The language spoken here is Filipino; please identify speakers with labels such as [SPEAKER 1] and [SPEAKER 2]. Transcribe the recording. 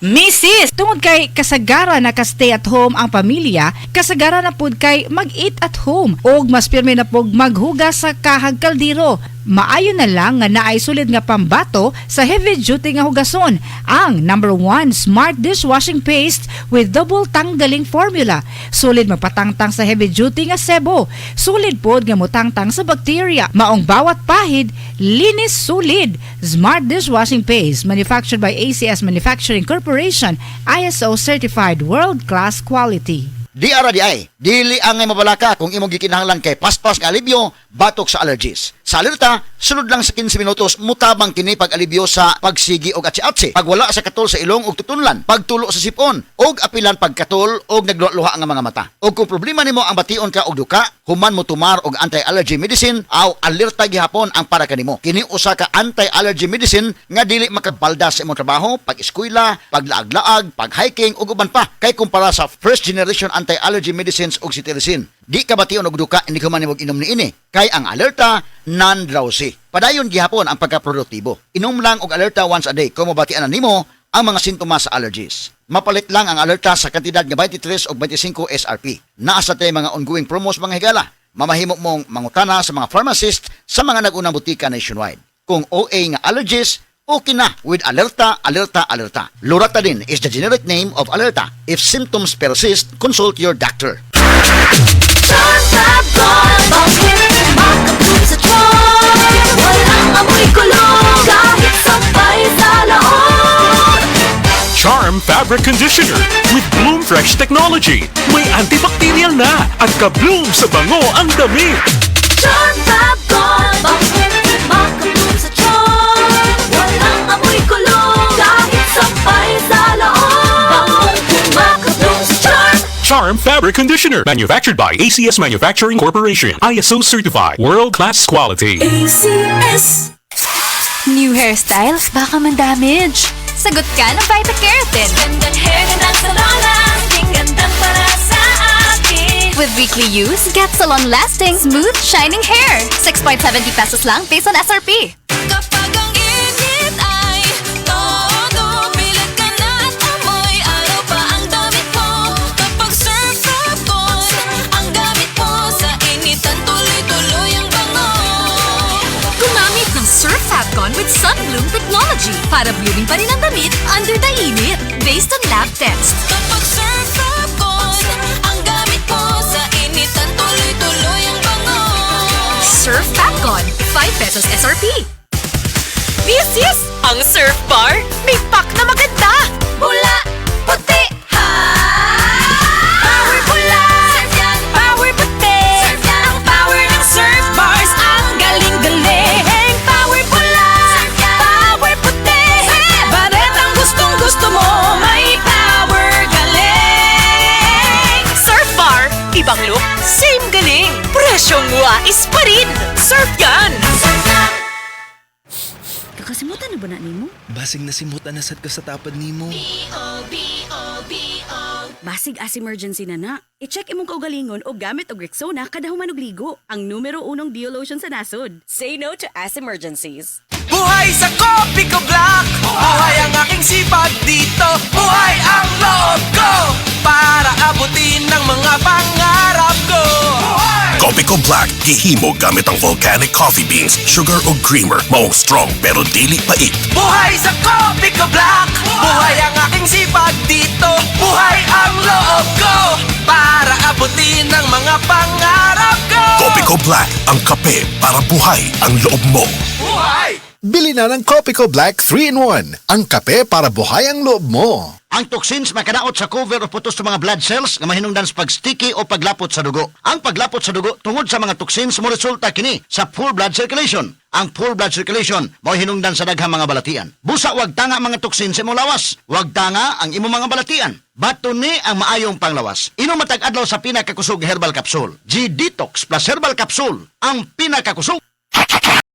[SPEAKER 1] Mrs. Tungod kay kasagaran na ka-stay at home ang pamilya, kasagaran na pud kay mag-eat at home o mas pirmi na pud maghugas sa kahag kaldero. Maayo na lang nga naay sulid nga pambato sa heavy duty nga hugason ang #1 Smart Dishwashing Paste with double tanggaling formula. Sulid magpatangtang sa heavy duty nga sebo. Sulid pod nga motangtang sa bacteria. Maong bawat pahid, linis sulid. Smart Dishwashing Paste manufactured by ACS Manufacturing Corporation, ISO certified world-class quality.
[SPEAKER 2] Di ara di ay, dili angay mabalaka kung imong gikinahanglan kay paspas nga alibyo batok sa allergies. Sa alerta, sunod lang sa 15 minutos mutabang kini pag-alibyo sa pagsigi og atsi-atsi, pagwala sa katol sa ilong ug tutunlan, pagtulo sa sipon, og apilan pagkatol og nagluha nga mga mata. Og kung problema nimo ang bation ka og duka, human mo tumar og anti-allergy medicine aw alerta gihapon ang para kanimo. Kini usa ka anti-allergy medicine nga dili makapalda sa imong trabaho, pag-eskwela, paglaag-laag, pag-hiking ug uban pa kay kumpara sa first generation anti-allergy medicines og cetirizine. Di ka bation og duka hindi ka man imong inom niini. Kay ang alerta non-drowsy. Padayon gihapon ang pagkaproduktibo. Inom lang og alerta once a day kung mabatian na nimo ang mga sintomas sa allergies. Mapalit lang ang alerta sa kantidad nga 23 o 25 SRP. Naa sa tay mga ongoing promos mga higala. Mamahimo mong mangutana sa mga pharmacist sa mga nag-unang butika nationwide. Kung OA nga allergies, okay na with Alerta, Alerta, Alerta. Loratadine is the generic name of Alerta. If symptoms persist, consult your doctor.
[SPEAKER 3] Charm Fabric Conditioner with Bloom Fresh Technology. May antibacterial na at ka-bloom sa bango ang damit.
[SPEAKER 4] Charm Fab Gold, makabloom sa charm. Walang amoy kulong, kahit sampay sa loob. Makabloom sa charm.
[SPEAKER 3] Charm Fabric Conditioner. Manufactured by ACS Manufacturing Corporation. ISO certified. World-class quality.
[SPEAKER 4] ACS.
[SPEAKER 5] New hairstyles, baka man-damage. Sagot ka ng Vita-Keratin.
[SPEAKER 4] Gandang hair, gandang salon, ting gandang para sa akin.
[SPEAKER 5] With weekly use, get salon-lasting, smooth, shining hair. 6.70 pesos lang based on SRP.
[SPEAKER 4] Kapag ang init ay todo, pilit ka na at amoy araw pa ang damit mo. Kapag surf on, ang gamit mo sa initan tuloy-tuloy ang bango.
[SPEAKER 5] Gumamit ng Surf Fatcon with Sun Bloom Technology para blooming pa rin ang damit under the init based on lab test.
[SPEAKER 4] Kapag surf on, ang gamit mo sa initan tuloy-tuloy ang bango.
[SPEAKER 5] Surf Fatcon, 5 pesos SRP. Yes! Ang Surf Bar may pack na maganda!
[SPEAKER 4] Bula, puti, ha! Power bula, surf yan, power puti. Surf yan, ang power ng surf bars, ang galing-galing. Power bula, surf yan, power puti. Baret ang gustong-gusto mo, may power galing.
[SPEAKER 5] Surf Bar, ibang look, same galing. Presyong wais pa rin. Surf yan!
[SPEAKER 4] Surf yan.
[SPEAKER 6] Kakasimutan na ba na nimo?
[SPEAKER 7] Basig nasimutan na sad ka sa tapad nimo.
[SPEAKER 6] Basig as emergency na na. I-check imong kaugalingon o gamit og Rexona kada human og ligo. Ang numero 1 Biolotion sa nasod. Say no to as emergencies.
[SPEAKER 8] Buhay sa Kopi ko Black! Buhay ang aking sipag dito! Buhay ang loob ko! Para abutin ang mga pangarap ko!
[SPEAKER 9] Copico Black, gihimo gamit ang volcanic coffee beans, sugar o creamer, maong strong pero dili pait.
[SPEAKER 8] Buhay sa Kopi ko Black! Buhay ang aking sipag dito! Buhay ang loob ko! Para abutin ang mga pangarap ko!
[SPEAKER 9] Copico Black, ang kape para buhay ang loob mo.
[SPEAKER 8] Buhay!
[SPEAKER 10] Bili na ng Copico Black 3-in-1, ang kape para buhay ang loob mo.
[SPEAKER 2] Ang toxins makadaot sa cover o putos sa mga blood cells nga mahinungdan sa pag-sticky o paglapot sa dugo. Ang paglapot sa dugo tungod sa mga toxins mo resulta kini sa poor blood circulation. Ang poor blood circulation mao hinungdan sa daghang mga balatian. Busa wag tanga mga toxins sa imong lawas. Wag tanga ang imong mga balatian. Bato ni ang maayong panglawas. Inom matag adlaw sa pinakakusog herbal capsule. G-Detox plus herbal capsule ang pinakakusog.